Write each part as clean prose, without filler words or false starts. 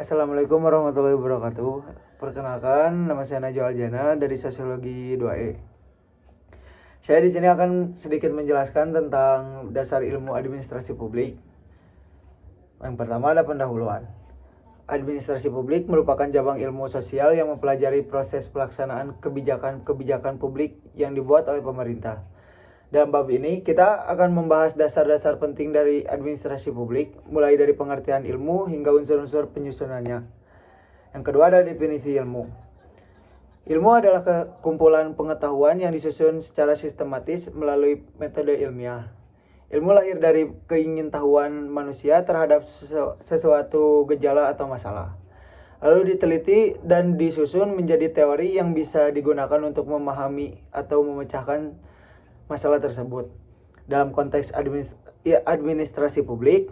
Assalamualaikum warahmatullahi wabarakatuh. Perkenalkan, nama saya Najwa Aljana dari Sosiologi 2E. Saya di sini akan sedikit menjelaskan tentang dasar ilmu administrasi publik. Yang pertama ada pendahuluan. Administrasi publik merupakan cabang ilmu sosial yang mempelajari proses pelaksanaan kebijakan-kebijakan publik yang dibuat oleh pemerintah. Dalam bab ini, kita akan membahas dasar-dasar penting dari administrasi publik, mulai dari pengertian ilmu hingga unsur-unsur penyusunannya. Yang kedua ada definisi ilmu. Ilmu adalah kumpulan pengetahuan yang disusun secara sistematis melalui metode ilmiah. Ilmu lahir dari keingintahuan manusia terhadap sesuatu gejala atau masalah. Lalu diteliti dan disusun menjadi teori yang bisa digunakan untuk memahami atau memecahkan masalah tersebut. Dalam konteks administrasi publik,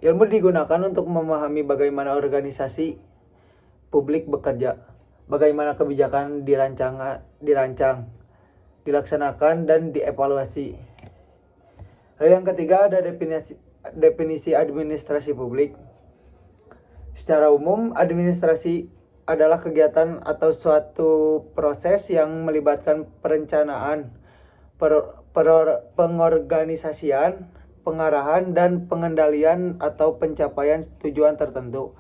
ilmu digunakan untuk memahami bagaimana organisasi publik bekerja, bagaimana kebijakan dirancang, dilaksanakan, dan dievaluasi. Lalu yang ketiga ada definisi administrasi publik. Secara umum, administrasi adalah kegiatan atau suatu proses yang melibatkan perencanaan, pengorganisasian, pengarahan, dan pengendalian atau pencapaian tujuan tertentu.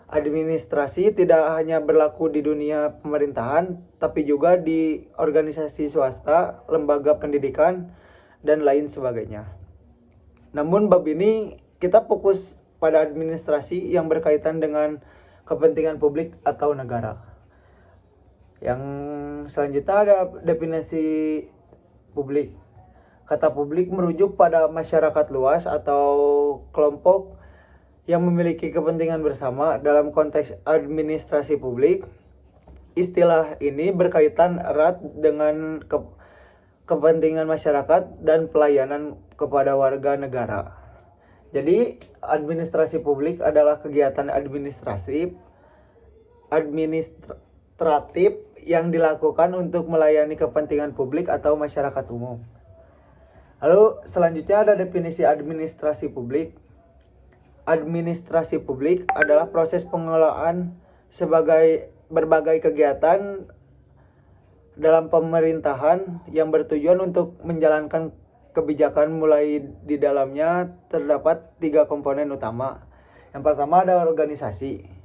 Administrasi tidak hanya berlaku di dunia pemerintahan, tapi juga di organisasi swasta, lembaga pendidikan, dan lain sebagainya. Namun bab ini kita fokus pada administrasi yang berkaitan dengan kepentingan publik atau negara. Yang selanjutnya ada definisi publik. Kata publik merujuk pada masyarakat luas atau kelompok yang memiliki kepentingan bersama. Dalam konteks administrasi publik, istilah ini berkaitan erat dengan kepentingan masyarakat dan pelayanan kepada warga negara. Jadi, administrasi publik adalah kegiatan administratif yang dilakukan untuk melayani kepentingan publik atau masyarakat umum. Lalu selanjutnya ada definisi administrasi publik. Administrasi publik adalah proses pengelolaan berbagai kegiatan dalam pemerintahan yang bertujuan untuk menjalankan kebijakan. Mulai di dalamnya terdapat 3 komponen utama. Yang pertama ada organisasi.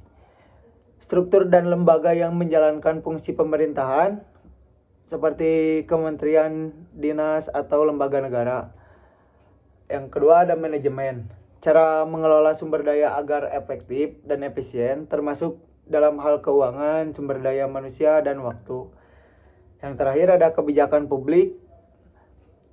Struktur dan lembaga yang menjalankan fungsi pemerintahan seperti kementerian, dinas, atau lembaga negara. Yang kedua ada manajemen. Cara mengelola sumber daya agar efektif dan efisien, termasuk dalam hal keuangan, sumber daya manusia, dan waktu. Yang terakhir ada kebijakan publik.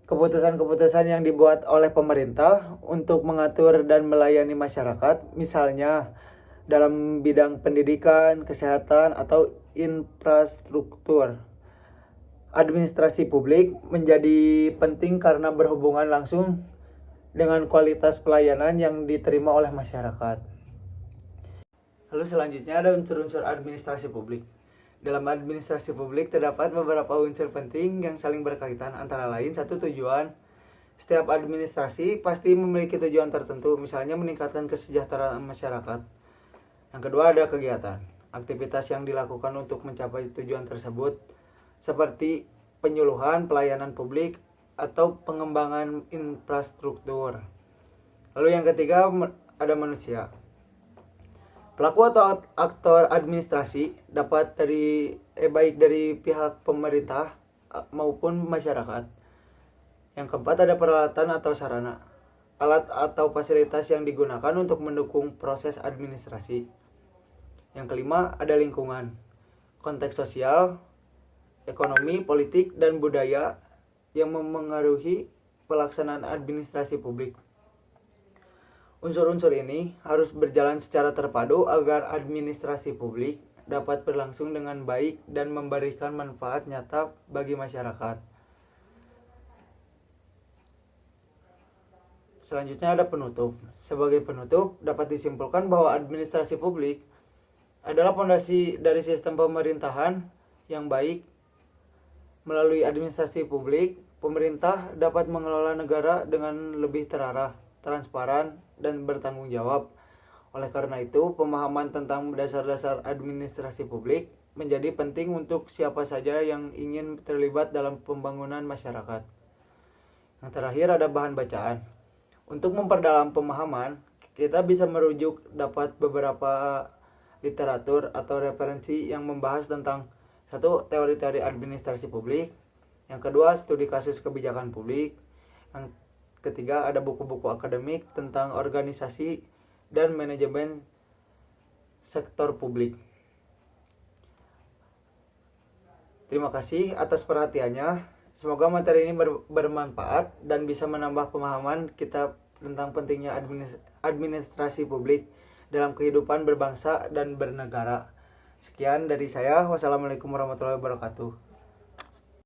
Keputusan-keputusan yang dibuat oleh pemerintah untuk mengatur dan melayani masyarakat, misalnya dalam bidang pendidikan, kesehatan, atau infrastruktur. Administrasi publik menjadi penting karena berhubungan langsung dengan kualitas pelayanan yang diterima oleh masyarakat. Lalu selanjutnya ada unsur-unsur administrasi publik. Dalam administrasi publik terdapat beberapa unsur penting yang saling berkaitan, antara lain satu, tujuan. Setiap administrasi pasti memiliki tujuan tertentu, misalnya meningkatkan kesejahteraan masyarakat. Yang kedua ada kegiatan, aktivitas yang dilakukan untuk mencapai tujuan tersebut, seperti penyuluhan, pelayanan publik, atau pengembangan infrastruktur. Lalu yang ketiga ada manusia. Pelaku atau aktor administrasi dapat baik dari pihak pemerintah maupun masyarakat. Yang keempat ada peralatan atau sarana, alat atau fasilitas yang digunakan untuk mendukung proses administrasi. Yang kelima ada lingkungan, konteks sosial, ekonomi, politik, dan budaya yang memengaruhi pelaksanaan administrasi publik. Unsur-unsur ini harus berjalan secara terpadu agar administrasi publik dapat berlangsung dengan baik dan memberikan manfaat nyata bagi masyarakat. Selanjutnya ada penutup. Sebagai penutup, dapat disimpulkan bahwa administrasi publik adalah fondasi dari sistem pemerintahan yang baik. Melalui administrasi publik, pemerintah dapat mengelola negara dengan lebih terarah, transparan, dan bertanggung jawab Oleh karena itu, pemahaman tentang dasar-dasar administrasi publik menjadi penting untuk siapa saja yang ingin terlibat dalam pembangunan masyarakat. Yang terakhir ada bahan bacaan. Untuk memperdalam pemahaman, kita bisa merujuk dapat beberapa literatur atau referensi yang membahas tentang satu, teori-teori administrasi publik. Yang kedua, studi kasus kebijakan publik. Yang ketiga, ada buku-buku akademik tentang organisasi dan manajemen sektor publik. Terima kasih atas perhatiannya. Semoga materi ini bermanfaat dan bisa menambah pemahaman kita tentang pentingnya administrasi publik dalam kehidupan berbangsa dan bernegara. Sekian dari saya. Wassalamualaikum warahmatullahi wabarakatuh.